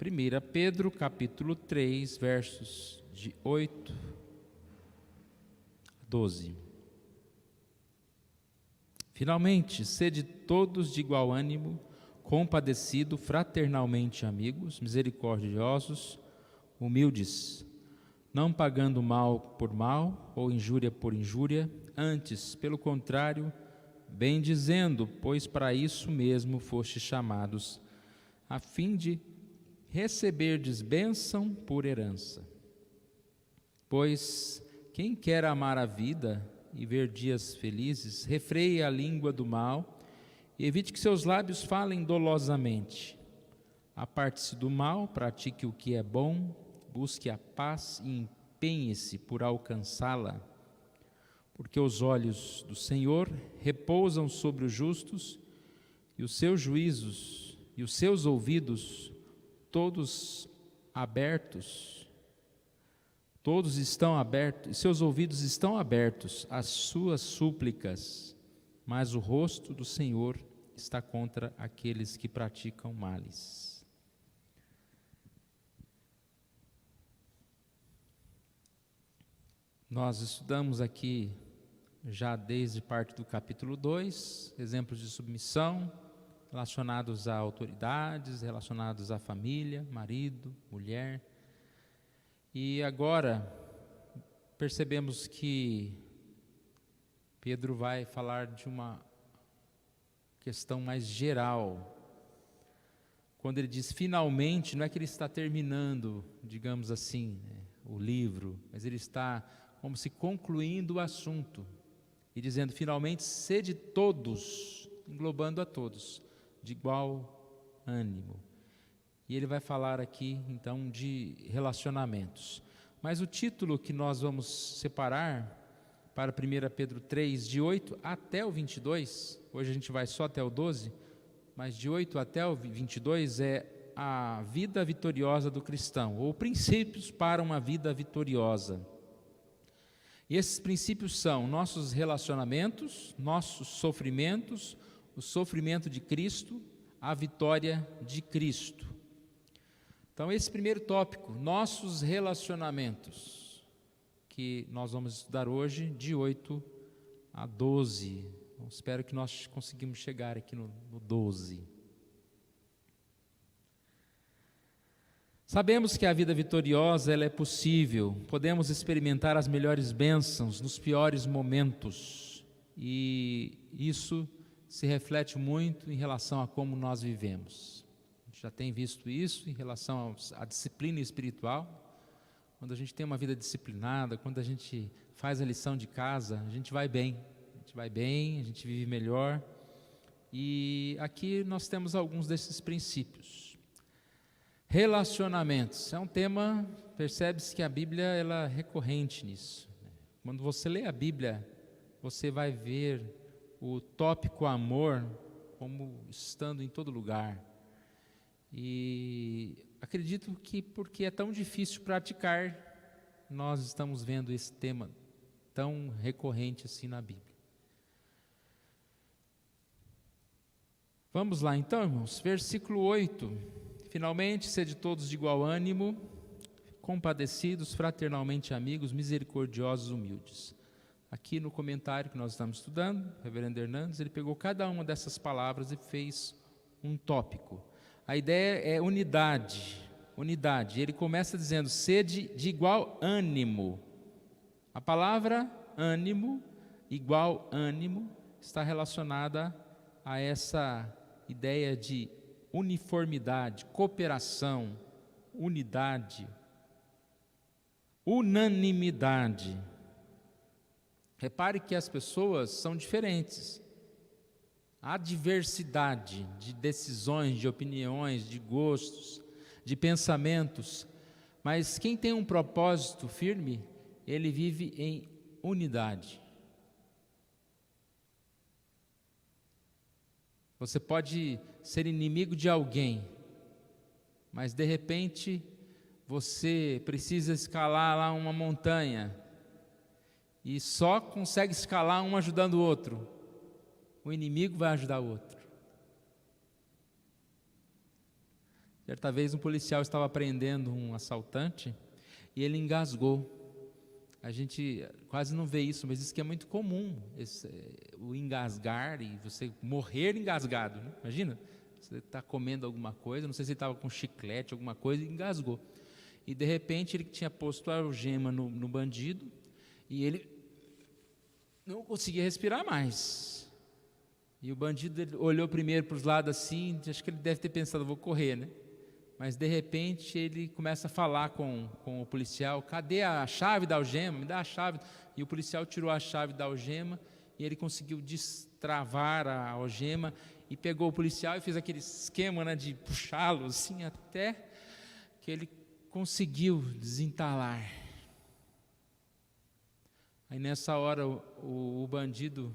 1 Pedro, capítulo 3, versos de 8 a 12. Finalmente, sede todos de igual ânimo, compadecido, fraternalmente amigos, misericordiosos, humildes, não pagando mal por mal ou injúria por injúria, antes, pelo contrário, bendizendo, pois para isso mesmo fostes chamados, a fim de receberdes bênção por herança. Pois quem quer amar a vida e ver dias felizes, refreie a língua do mal e evite que seus lábios falem dolosamente. Aparte-se do mal, pratique o que é bom, busque a paz e empenhe-se por alcançá-la. Porque os olhos do Senhor repousam sobre os justos e os seus juízos e os seus ouvidos todos estão abertos, e seus ouvidos estão abertos às suas súplicas, mas o rosto do Senhor está contra aqueles que praticam males. Nós estudamos aqui já desde parte do capítulo 2, exemplos de submissão, relacionados a autoridades, relacionados à família, marido, mulher. E agora percebemos que Pedro vai falar de uma questão mais geral. Quando ele diz finalmente, não é que ele está terminando, digamos assim, o livro, mas ele está como se concluindo o assunto e dizendo finalmente, sede todos, englobando a todos, de igual ânimo. E ele vai falar aqui então de relacionamentos. Mas o título que nós vamos separar para 1 Pedro 3, de 8 até o 22, hoje a gente vai só até o 12, mas de 8 até o 22 é a vida vitoriosa do cristão, ou princípios para uma vida vitoriosa. E esses princípios são nossos relacionamentos, nossos sofrimentos, o sofrimento de Cristo, a vitória de Cristo. Então, esse primeiro tópico, nossos relacionamentos, que nós vamos estudar hoje, de 8 a 12. Então, espero que nós conseguimos chegar aqui no 12. Sabemos que a vida vitoriosa ela é possível, podemos experimentar as melhores bênçãos nos piores momentos, e isso se reflete muito em relação a como nós vivemos. A gente já tem visto isso em relação à disciplina espiritual. Quando a gente tem uma vida disciplinada, quando a gente faz a lição de casa, a gente vai bem, a gente vive melhor. E aqui nós temos alguns desses princípios. Relacionamentos, é um tema, percebe-se que a Bíblia ela é recorrente nisso. Quando você lê a Bíblia, você vai ver o tópico amor como estando em todo lugar. E acredito que porque é tão difícil praticar, nós estamos vendo esse tema tão recorrente assim na Bíblia. Vamos lá então, irmãos, versículo 8. Finalmente, sede todos de igual ânimo, compadecidos, fraternalmente amigos, misericordiosos, humildes. Aqui no comentário que nós estamos estudando, o reverendo Hernandes, ele pegou cada uma dessas palavras e fez um tópico. A ideia é unidade. Ele começa dizendo, sede de igual ânimo. A palavra ânimo, igual ânimo, está relacionada a essa ideia de uniformidade, cooperação, unidade, unanimidade. Repare que as pessoas são diferentes. Há diversidade de decisões, de opiniões, de gostos, de pensamentos, mas quem tem um propósito firme, ele vive em unidade. Você pode ser inimigo de alguém, mas de repente você precisa escalar lá uma montanha e só consegue escalar um ajudando o outro. O inimigo vai ajudar o outro. Certa vez um policial estava prendendo um assaltante e ele engasgou. A gente quase não vê isso, mas isso que é muito comum, o engasgar e você morrer engasgado, né? Imagina, você está comendo alguma coisa, não sei se ele estava com chiclete, alguma coisa, e engasgou. E de repente ele tinha posto a algema no bandido e ele não conseguia respirar mais. E o bandido olhou primeiro para os lados assim, acho que ele deve ter pensado, vou correr, né? Mas de repente ele começa a falar com o policial, cadê a chave da algema? Me dá a chave. E o policial tirou a chave da algema e ele conseguiu destravar a algema e pegou o policial e fez aquele esquema, né, de puxá-lo assim até que ele conseguiu desentalar. Aí nessa hora o bandido,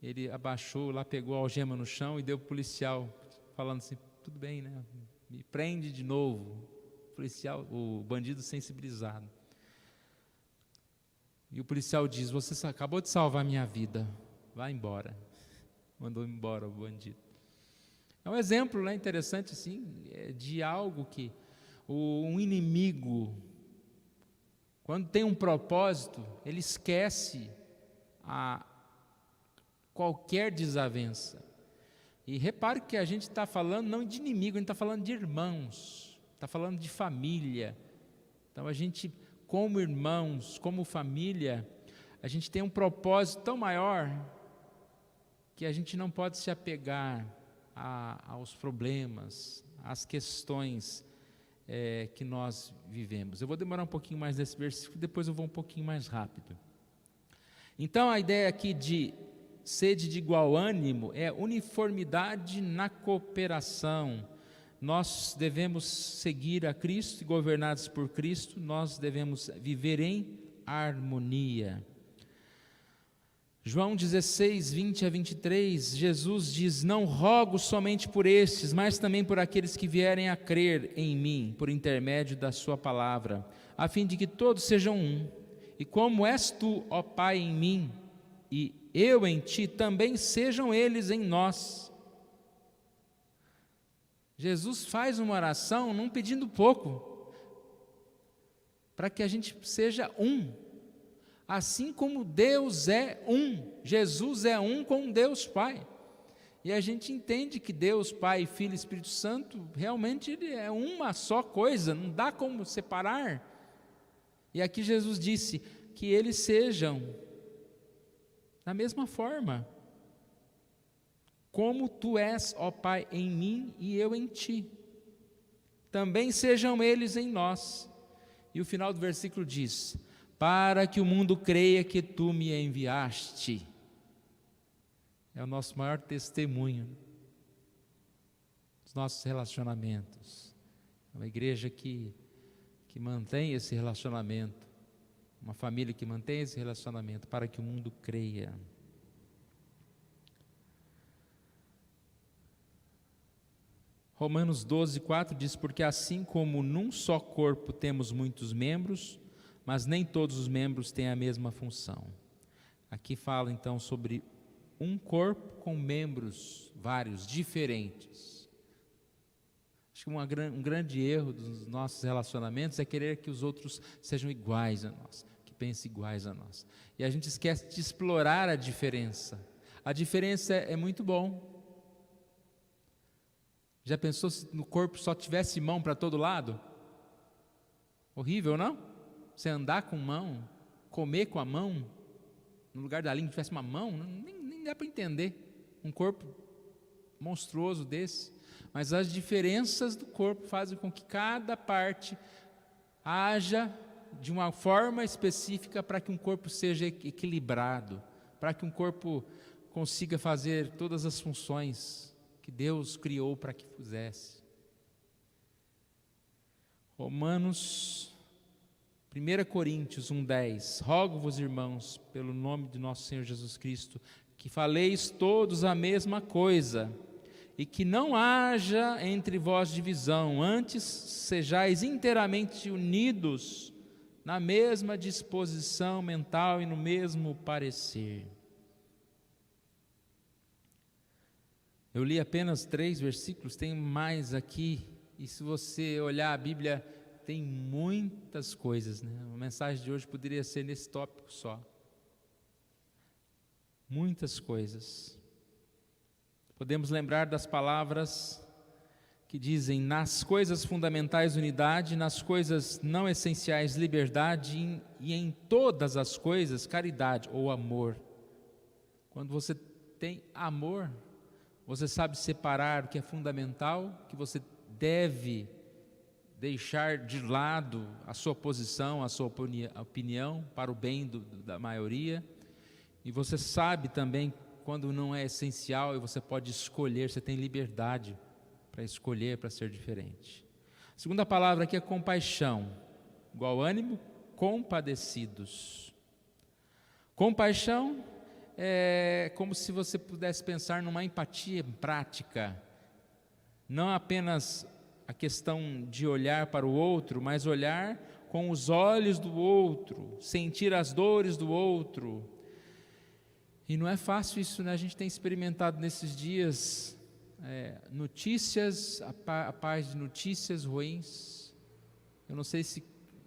ele abaixou lá, pegou a algema no chão e deu para o policial, falando assim, tudo bem, né? Me prende de novo. O bandido sensibilizado. E o policial diz, você acabou de salvar minha vida, vá embora. Mandou embora o bandido. É um exemplo, né, interessante assim, de algo que um inimigo, quando tem um propósito, ele esquece qualquer desavença. E repare que a gente está falando não de inimigo, a gente está falando de irmãos, está falando de família. Então a gente, como irmãos, como família, a gente tem um propósito tão maior que a gente não pode se apegar aos problemas, às questões que nós vivemos. Eu vou demorar um pouquinho mais nesse versículo, depois eu vou um pouquinho mais rápido. Então a ideia aqui de sede de igual ânimo é uniformidade na cooperação. Nós devemos seguir a Cristo e governados por Cristo, nós devemos viver em harmonia. João 16, 20 a 23, Jesus diz, não rogo somente por estes, mas também por aqueles que vierem a crer em mim, por intermédio da sua palavra, a fim de que todos sejam um. E como és tu, ó Pai, em mim, e eu em ti, também sejam eles em nós. Jesus faz uma oração não pedindo pouco, para que a gente seja um, assim como Deus é um, Jesus é um com Deus Pai. E a gente entende que Deus Pai, Filho e Espírito Santo, realmente ele é uma só coisa, não dá como separar. E aqui Jesus disse que eles sejam da mesma forma, como tu és, ó Pai, em mim e eu em ti, também sejam eles em nós. E o final do versículo diz, para que o mundo creia que tu me enviaste. É o nosso maior testemunho dos nossos relacionamentos. É uma igreja que mantém esse relacionamento, uma família que mantém esse relacionamento, para que o mundo creia. Romanos 12, 4 diz, porque assim como num só corpo temos muitos membros, mas nem todos os membros têm a mesma função. Aqui fala então sobre um corpo com membros vários, diferentes. Acho que um grande erro dos nossos relacionamentos é querer que os outros sejam iguais a nós, que pensem iguais a nós. E a gente esquece de explorar a diferença. A diferença é muito bom. Já pensou se no corpo só tivesse mão para todo lado? Horrível, não? Você andar com mão, comer com a mão, no lugar da língua tivesse uma mão, nem dá para entender. Um corpo monstruoso desse. Mas as diferenças do corpo fazem com que cada parte haja de uma forma específica para que um corpo seja equilibrado, para que um corpo consiga fazer todas as funções que Deus criou para que fizesse. 1 Coríntios 1:10, rogo-vos, irmãos, pelo nome de nosso Senhor Jesus Cristo, que faleis todos a mesma coisa, e que não haja entre vós divisão, antes sejais inteiramente unidos na mesma disposição mental e no mesmo parecer. Eu li apenas 3 versículos, tem mais aqui E se você olhar a Bíblia, tem muitas coisas, né? A mensagem de hoje poderia ser nesse tópico só. Muitas coisas. Podemos lembrar das palavras que dizem: nas coisas fundamentais unidade, nas coisas não essenciais liberdade, e em todas as coisas caridade ou amor. Quando você tem amor, você sabe separar o que é fundamental, que você deve deixar de lado a sua posição, a sua opinião para o bem da maioria, e você sabe também quando não é essencial e você pode escolher, você tem liberdade para escolher, para ser diferente. A segunda palavra aqui é compaixão, igual ânimo, compadecidos. Compaixão é como se você pudesse pensar numa empatia prática, não apenas a questão de olhar para o outro, mas olhar com os olhos do outro, sentir as dores do outro. E não é fácil isso, né? A gente tem experimentado nesses dias notícias, a paz de notícias ruins. Eu não sei se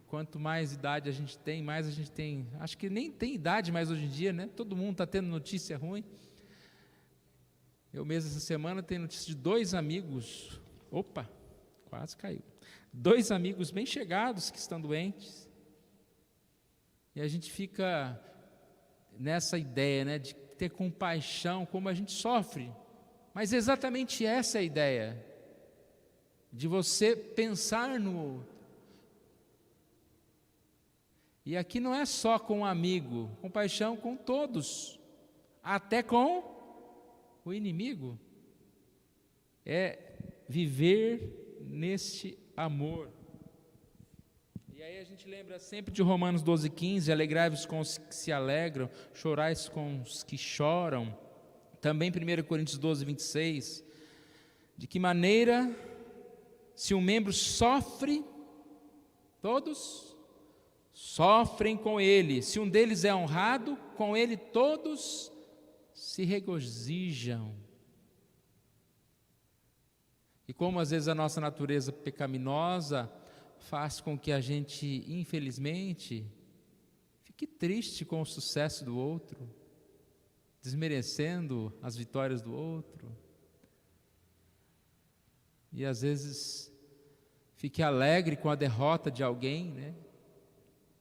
quanto mais idade a gente tem, mais a gente tem, acho que nem tem idade mais hoje em dia, né? Todo mundo está tendo notícia ruim. Eu mesmo essa semana tenho notícia de 2 amigos, quase caiu, 2 amigos bem chegados que estão doentes. E a gente fica nessa ideia, né, de ter compaixão, como a gente sofre. Mas exatamente essa é a ideia, de você pensar no outro. E aqui não é só com um amigo, compaixão com todos, até com o inimigo. É viver neste amor. E aí a gente lembra sempre de Romanos 12,15, alegrai-vos com os que se alegram, chorais com os que choram. Também 1 Coríntios 12,26, de que maneira, se um membro sofre, todos sofrem com ele, se um deles é honrado, com ele todos se regozijam. E como às vezes a nossa natureza pecaminosa faz com que a gente, infelizmente, fique triste com o sucesso do outro, desmerecendo as vitórias do outro, e às vezes fique alegre com a derrota de alguém, né?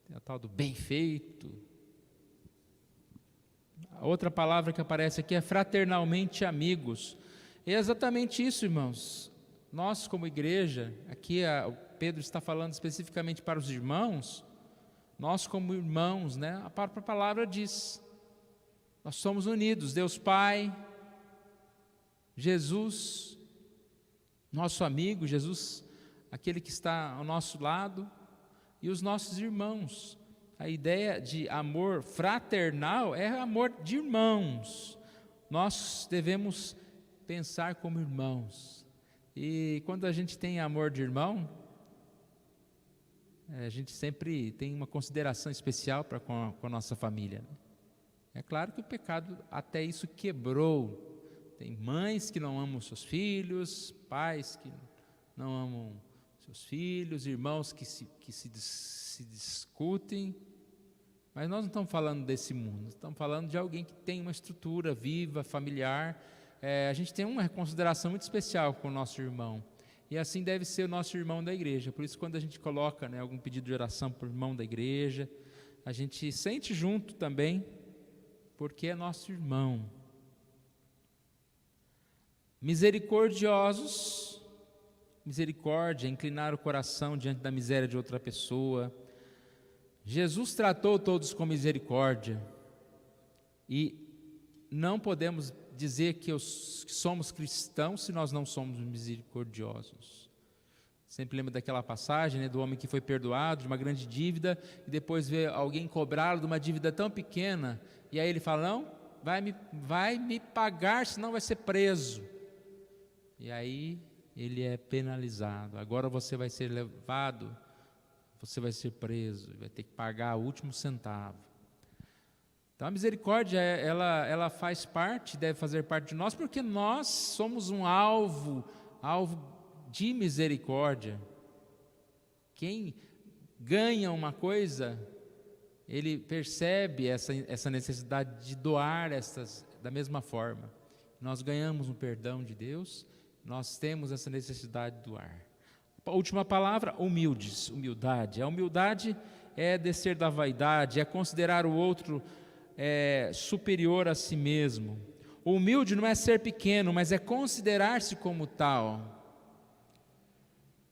Tem a tal do bem feito. A outra palavra que aparece aqui é fraternalmente amigos. É exatamente isso, irmãos. Nós como igreja, aqui o Pedro está falando especificamente para os irmãos, nós como irmãos, né? A própria palavra diz, nós somos unidos, Deus Pai, Jesus, nosso amigo, Jesus, aquele que está ao nosso lado, e os nossos irmãos. A ideia de amor fraternal é amor de irmãos. Nós devemos pensar como irmãos. E quando a gente tem amor de irmão, a gente sempre tem uma consideração especial para com a nossa família, né? É claro que o pecado até isso quebrou. Tem mães que não amam seus filhos, pais que não amam seus filhos, irmãos que se discutem. Mas nós não estamos falando desse mundo, estamos falando de alguém que tem uma estrutura viva, familiar. A gente tem uma consideração muito especial com o nosso irmão, e assim deve ser o nosso irmão da igreja. Por isso, quando a gente coloca, né, algum pedido de oração por irmão da igreja, a gente sente junto também, porque é nosso irmão. Misericordiosos, misericórdia, inclinar o coração diante da miséria de outra pessoa. Jesus tratou todos com misericórdia, e não podemos dizer que somos cristãos se nós não somos misericordiosos. Sempre lembro daquela passagem, né, do homem que foi perdoado de uma grande dívida, e depois vê alguém cobrá-lo de uma dívida tão pequena, e aí ele fala, não, vai me pagar, senão vai ser preso. E aí ele é penalizado, agora você vai ser levado, você vai ser preso, vai ter que pagar o último centavo. Então a misericórdia, ela faz parte, deve fazer parte de nós, porque nós somos um alvo de misericórdia. Quem ganha uma coisa, ele percebe essa necessidade de doar da mesma forma. Nós ganhamos um perdão de Deus, nós temos essa necessidade de doar. A última palavra, humildes, humildade. A humildade é descer da vaidade, é considerar o outro superior a si mesmo. O humilde não é ser pequeno, mas é considerar-se como tal.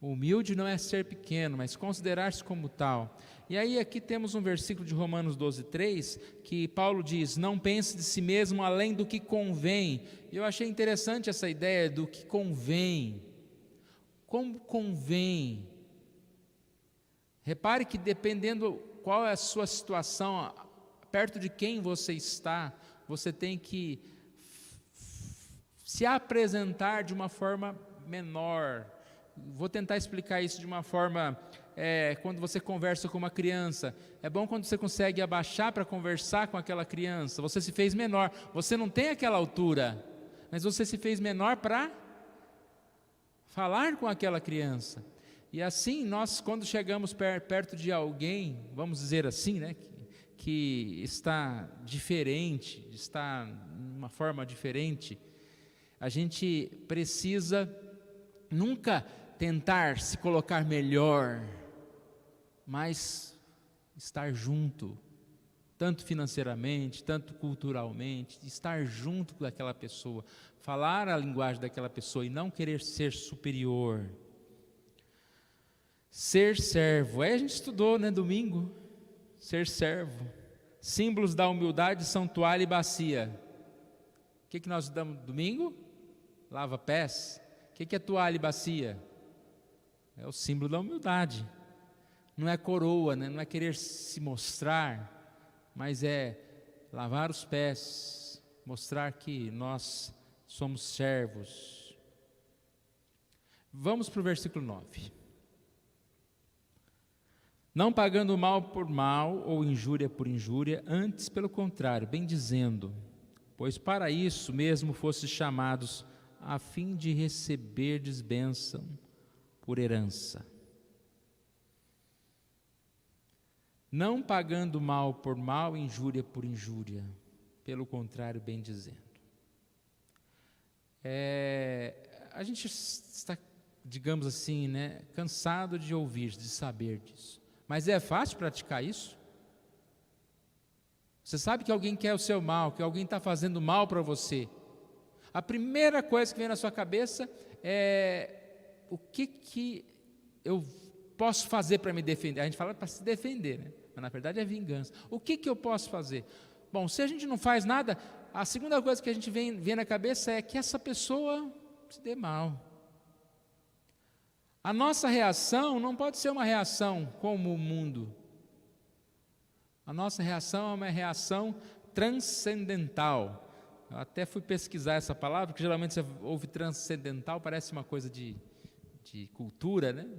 O humilde não é ser pequeno, mas considerar-se como tal. E aí aqui temos um versículo de Romanos 12:3, que Paulo diz: não pense de si mesmo além do que convém. E eu achei interessante essa ideia do que convém. Como convém? Repare que dependendo qual é a sua situação, perto de quem você está, você tem que se apresentar de uma forma menor. Vou tentar explicar isso de uma forma, quando você conversa com uma criança, é bom quando você consegue abaixar para conversar com aquela criança, você se fez menor, você não tem aquela altura, mas você se fez menor para falar com aquela criança. E assim, nós quando chegamos perto de alguém, vamos dizer assim, né, que está diferente, está de uma forma diferente, a gente precisa nunca tentar se colocar melhor, mas estar junto, tanto financeiramente, tanto culturalmente, estar junto daquela pessoa, falar a linguagem daquela pessoa e não querer ser superior. Ser servo, a gente estudou, né, domingo, ser servo. Símbolos da humildade são toalha e bacia. O que nós estudamos domingo? Lava pés. O que é toalha e bacia? É o símbolo da humildade. Não é coroa, né? Não é querer se mostrar, mas é lavar os pés, mostrar que nós somos servos. Vamos para o versículo 9. Não pagando mal por mal ou injúria por injúria, antes pelo contrário, bem dizendo, pois para isso mesmo fostes chamados, a fim de receberdes bênção por herança. Não pagando mal por mal, injúria por injúria, pelo contrário, bem dizendo. A gente está, digamos assim, né, cansado de ouvir, de saber disso. Mas é fácil praticar isso? Você sabe que alguém quer o seu mal, que alguém está fazendo mal para você. A primeira coisa que vem na sua cabeça é: o que eu posso fazer para me defender? A gente fala para se defender, né? Mas na verdade é vingança. O que eu posso fazer? Bom, se a gente não faz nada, a segunda coisa que a gente vem na cabeça é que essa pessoa se dê mal. A nossa reação não pode ser uma reação como o mundo. A nossa reação é uma reação transcendental. Eu até fui pesquisar essa palavra, porque geralmente você ouve transcendental, parece uma coisa de cultura, né?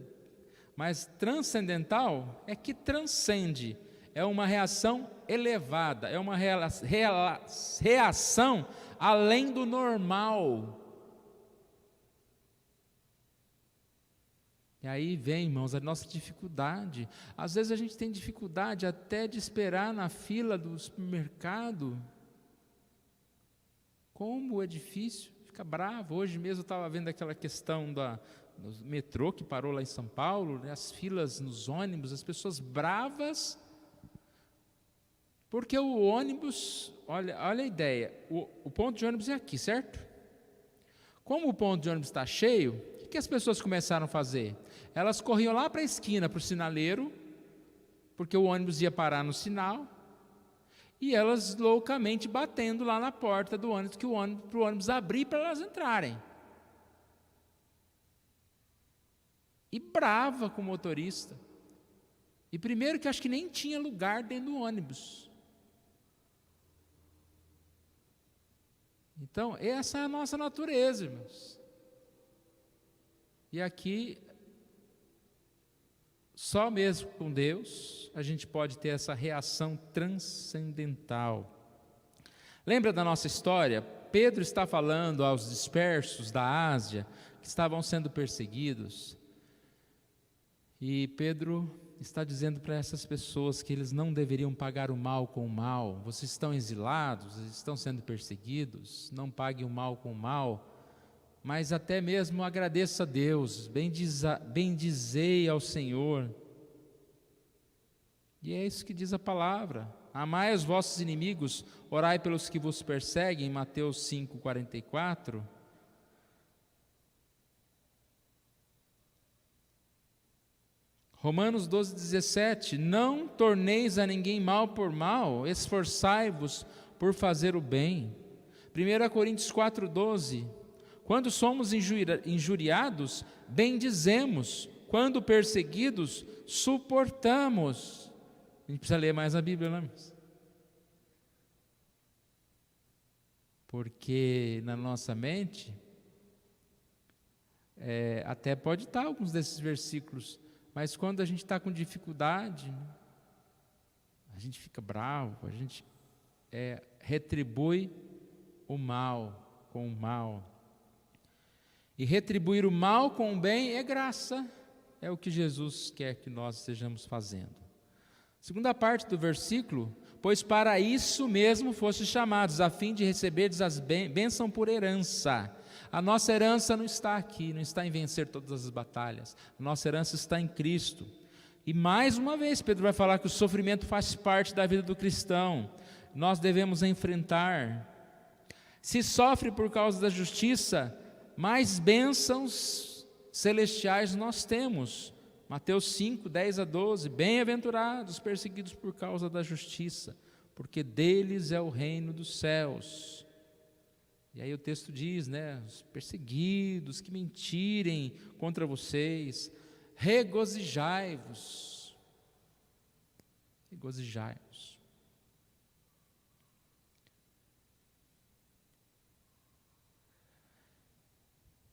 Mas transcendental é que transcende, é uma reação elevada, é uma reação além do normal. E aí vem, irmãos, a nossa dificuldade. Às vezes a gente tem dificuldade até de esperar na fila do supermercado. Como é difícil, fica bravo. Hoje mesmo eu estava vendo aquela questão do metrô que parou lá em São Paulo, né, as filas nos ônibus, as pessoas bravas, porque o ônibus, olha a ideia, o ponto de ônibus é aqui, certo? Como o ponto de ônibus está cheio, o que as pessoas começaram a fazer? Elas corriam lá para a esquina, para o sinaleiro, porque o ônibus ia parar no sinal, e elas loucamente batendo lá na porta do ônibus, para o ônibus abrir para elas entrarem. E brava com o motorista. E primeiro que acho que nem tinha lugar dentro do ônibus. Então, essa é a nossa natureza, irmãos. E aqui, só mesmo com Deus, a gente pode ter essa reação transcendental. Lembra da nossa história? Pedro está falando aos dispersos da Ásia, que que estavam sendo perseguidos. E Pedro está dizendo para essas pessoas que eles não deveriam pagar o mal com o mal. Vocês estão exilados, estão sendo perseguidos, não paguem o mal com o mal, mas até mesmo agradeça a Deus, bendizei ao Senhor. E é isso que diz a palavra: amai os vossos inimigos, orai pelos que vos perseguem, Mateus 5,44. Romanos 12,17, não torneis a ninguém mal por mal, esforçai-vos por fazer o bem. 1 Coríntios 4,12, quando somos injuriados, bendizemos, quando perseguidos, suportamos. A gente precisa ler mais a Bíblia, não é? Porque na nossa mente, até pode estar alguns desses versículos, mas quando a gente está com dificuldade, a gente fica bravo, a gente retribui o mal com o mal. E retribuir o mal com o bem é graça, é o que Jesus quer que nós estejamos fazendo. Segunda parte do versículo, pois para isso mesmo fostes chamados, a fim de receberdes as bênçãos por herança. A nossa herança não está aqui, não está em vencer todas as batalhas. A nossa herança está em Cristo. E mais uma vez, Pedro vai falar que o sofrimento faz parte da vida do cristão. Nós devemos enfrentar. Se sofre por causa da justiça, mais bênçãos celestiais nós temos. Mateus 5, 10 a 12, bem-aventurados perseguidos por causa da justiça, porque deles é o reino dos céus. E aí o texto diz, os perseguidos que mentirem contra vocês, regozijai-vos. Regozijai-vos.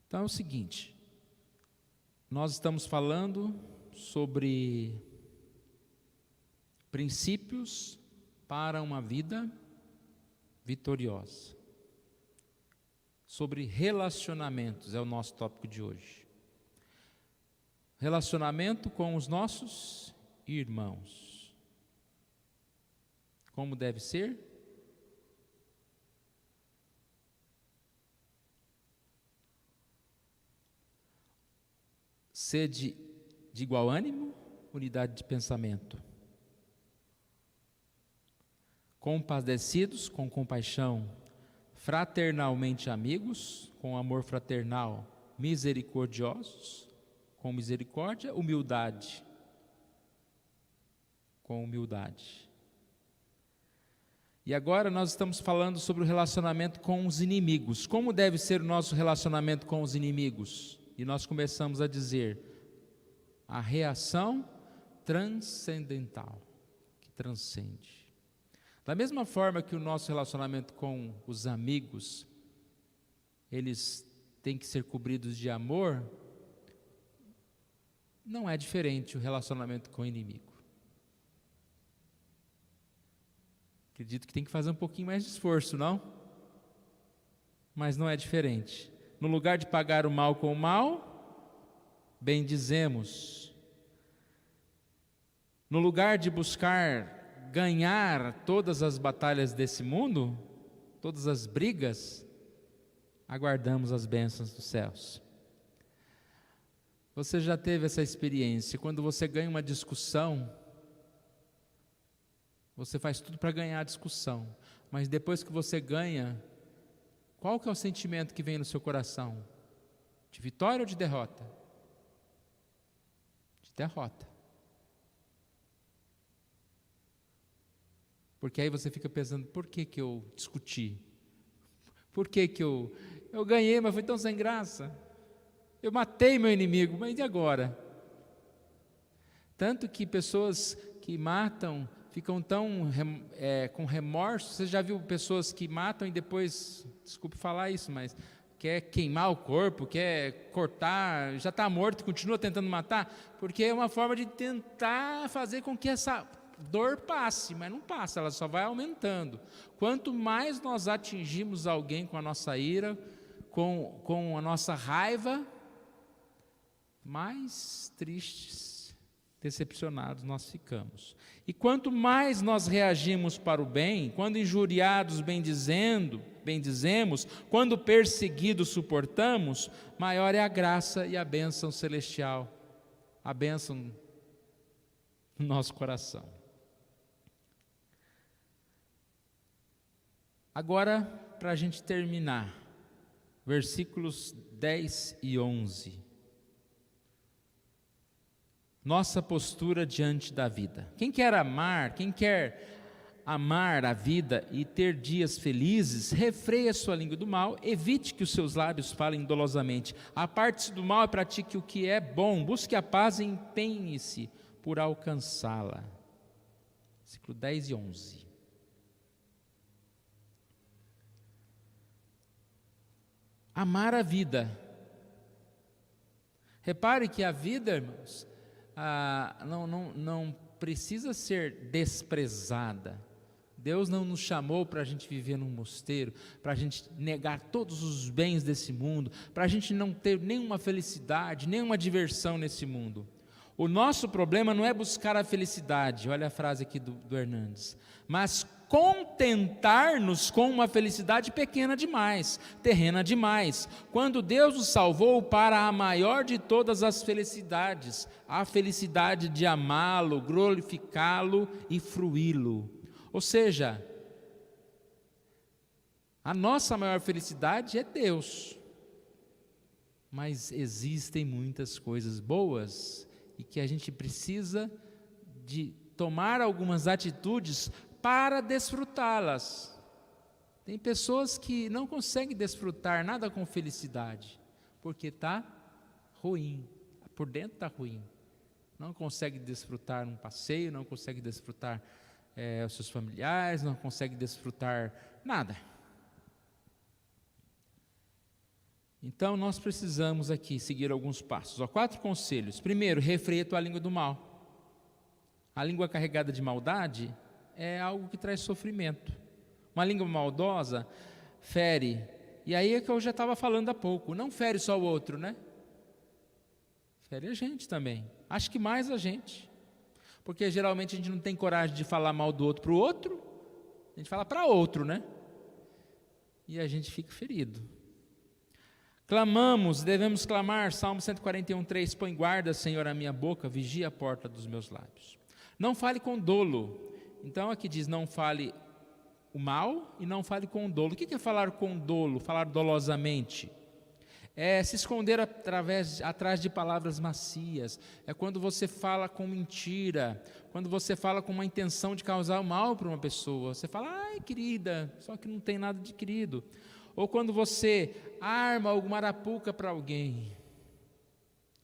Então é o seguinte, nós estamos falando sobre princípios para uma vida vitoriosa. Sobre relacionamentos, é o nosso tópico de hoje. Relacionamento com os nossos irmãos. Como deve ser? Sede de igual ânimo, unidade de pensamento. Compadecidos, com compaixão, fraternalmente amigos, com amor fraternal, misericordiosos, com misericórdia, humildade, com humildade. E agora nós estamos falando sobre o relacionamento com os inimigos. Como deve ser o nosso relacionamento com os inimigos? E nós começamos a dizer, a reação transcendental, que transcende. Da mesma forma que o nosso relacionamento com os amigos, eles têm que ser cobridos de amor, não é diferente o relacionamento com o inimigo. Acredito que tem que fazer um pouquinho mais de esforço, não? Mas não é diferente. No lugar de pagar o mal com o mal, bendizemos. No lugar de buscar ganhar todas as batalhas desse mundo, todas as brigas, aguardamos as bênçãos dos céus. Você já teve essa experiência? Quando você ganha uma discussão, você faz tudo para ganhar a discussão, mas depois que você ganha, qual que é o sentimento que vem no seu coração? De vitória ou de derrota? De derrota. Porque aí você fica pensando, por que eu discuti? Por que eu ganhei, mas foi tão sem graça? Eu matei meu inimigo, mas e agora? Tanto que pessoas que matam ficam tão com remorso. Você já viu pessoas que matam e depois, desculpe falar isso, mas quer queimar o corpo, quer cortar, já está morto e continua tentando matar? Porque é uma forma de tentar fazer com que essa dor passe, mas não passa, ela só vai aumentando. Quanto mais nós atingimos alguém com a nossa ira, com a nossa raiva, mais tristes, decepcionados nós ficamos. E quanto mais nós reagimos para o bem, quando injuriados bendizemos, quando perseguidos suportamos, maior é a graça e a bênção celestial, a bênção no nosso coração. Agora, para a gente terminar, versículos 10 e 11. Nossa postura diante da vida. Quem quer amar a vida e ter dias felizes, refreie a sua língua do mal, evite que os seus lábios falem dolosamente. Aparte-se do mal e pratique o que é bom, busque a paz e empenhe-se por alcançá-la. Versículo 10 e 11. Amar a vida. Repare que a vida, irmãos, não precisa ser desprezada. Deus não nos chamou para a gente viver num mosteiro, para a gente negar todos os bens desse mundo, para a gente não ter nenhuma felicidade, nenhuma diversão nesse mundo. O nosso problema não é buscar a felicidade, olha a frase aqui do Hernandes, mas contentar-nos com uma felicidade pequena demais, terrena demais, quando Deus nos salvou para a maior de todas as felicidades, a felicidade de amá-lo, glorificá-lo e fruí-lo. Ou seja, a nossa maior felicidade é Deus, mas existem muitas coisas boas e que a gente precisa de tomar algumas atitudes para desfrutá-las. Tem pessoas que não conseguem desfrutar nada com felicidade, porque está ruim, por dentro está ruim. Não consegue desfrutar um passeio, não consegue desfrutar os seus familiares, não consegue desfrutar nada. Então nós precisamos aqui seguir alguns passos. 4 conselhos. Primeiro, refreia tua língua do mal. A língua carregada de maldade é algo que traz sofrimento. Uma língua maldosa fere. E aí é que eu já estava falando há pouco. Não fere só o outro, né? Fere a gente também. Acho que mais a gente. Porque geralmente a gente não tem coragem de falar mal do outro para o outro. A gente fala para outro, né? E a gente fica ferido. Clamamos, devemos clamar. Salmo 141:3. Põe guarda, Senhor, a minha boca, vigia a porta dos meus lábios. Não fale com dolo. Então aqui diz, não fale o mal e não fale com dolo. O que é falar com dolo? Falar dolosamente. É se esconder atrás de palavras macias. É quando você fala com mentira, quando você fala com uma intenção de causar mal para uma pessoa. Você fala, ai querida, só que não tem nada de querido. Ou quando você arma alguma arapuca para alguém.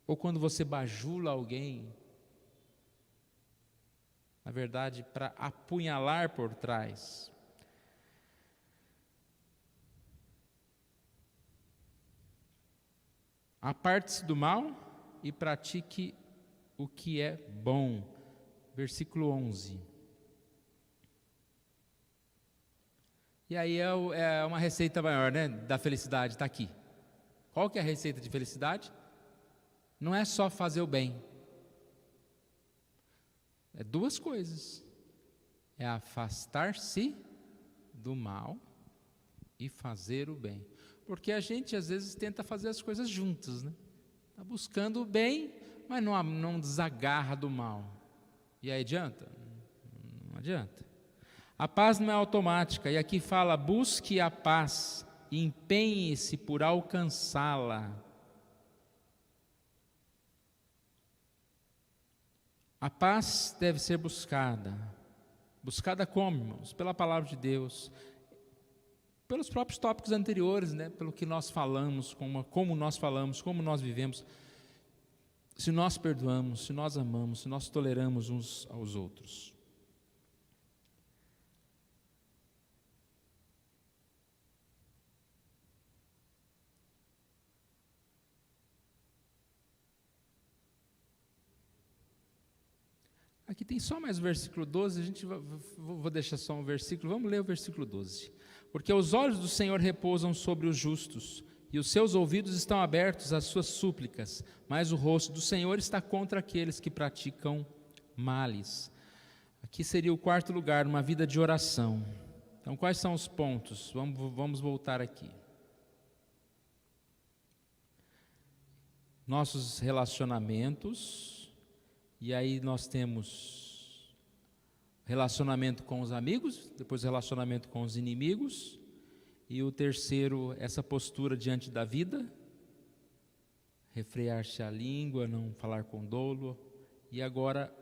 Ou quando você bajula alguém. Na verdade, para apunhalar por trás. Aparte-se do mal e pratique o que é bom. Versículo 11. E aí é uma receita maior, né, da felicidade, está aqui. Qual que é a receita de felicidade? Não é só fazer o bem. É 2 coisas. É afastar-se do mal e fazer o bem. Porque a gente às vezes tenta fazer as coisas juntas, né? Está buscando o bem, mas não desagarra do mal. E aí adianta? Não adianta. A paz não é automática, e aqui fala, busque a paz e empenhe-se por alcançá-la. A paz deve ser buscada. Buscada como, irmãos? Pela palavra de Deus, pelos próprios tópicos anteriores, né? Pelo que nós falamos, como nós falamos, como nós vivemos. Se nós perdoamos, se nós amamos, se nós toleramos uns aos outros. Aqui tem só mais o versículo 12, vou deixar só um versículo, vamos ler o versículo 12. Porque os olhos do Senhor repousam sobre os justos, e os seus ouvidos estão abertos às suas súplicas, mas o rosto do Senhor está contra aqueles que praticam males. Aqui seria o quarto lugar, uma vida de oração. Então, quais são os pontos? Vamos voltar aqui. Nossos relacionamentos, e aí nós temos relacionamento com os amigos, depois relacionamento com os inimigos, e o terceiro, essa postura diante da vida, refrear-se a língua, não falar com dolo, e agora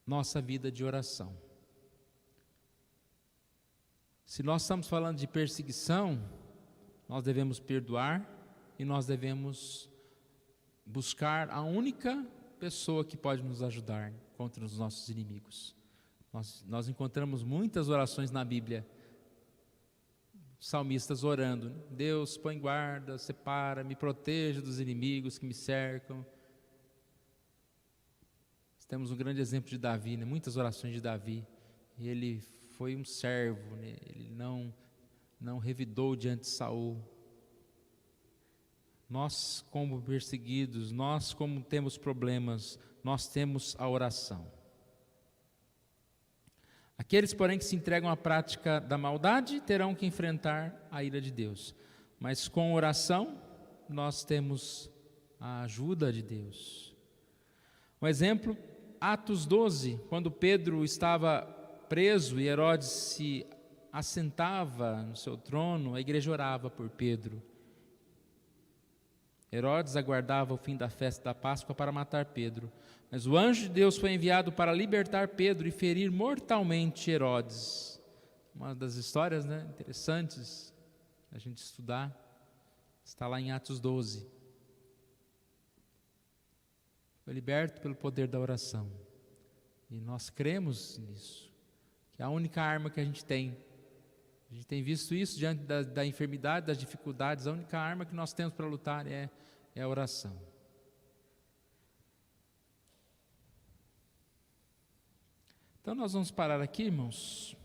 nossa vida de oração. Se nós estamos falando de perseguição, nós devemos perdoar e nós devemos buscar a única pessoa que pode nos ajudar contra os nossos inimigos. Nós encontramos muitas orações na Bíblia, salmistas orando: Deus, põe guarda, separa, me proteja dos inimigos que me cercam. Temos um grande exemplo de Davi, né? Muitas orações de Davi. Ele foi um servo, né? Ele não revidou diante de Saul. Nós, como perseguidos, nós, como temos problemas, nós temos a oração. Aqueles, porém, que se entregam à prática da maldade terão que enfrentar a ira de Deus. Mas com oração, nós temos a ajuda de Deus. Um exemplo, Atos 12, quando Pedro estava preso e Herodes se assentava no seu trono, a igreja orava por Pedro. Herodes aguardava o fim da festa da Páscoa para matar Pedro, mas o anjo de Deus foi enviado para libertar Pedro e ferir mortalmente Herodes. Uma das histórias, né, interessantes a gente estudar, está lá em Atos 12. Foi liberto pelo poder da oração, e nós cremos nisso, que é a única arma que a gente tem visto isso diante da enfermidade, das dificuldades. A única arma que nós temos para lutar é a oração. Então nós vamos parar aqui, irmãos,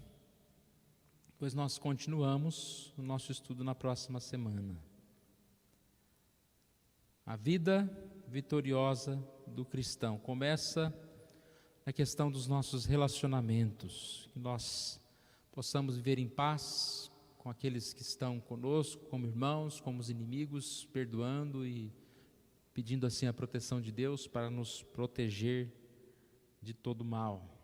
pois nós continuamos o nosso estudo na próxima semana. A vida vitoriosa do cristão começa na questão dos nossos relacionamentos, que nós possamos viver em paz com aqueles que estão conosco, como irmãos, como os inimigos, perdoando e pedindo assim a proteção de Deus para nos proteger de todo mal.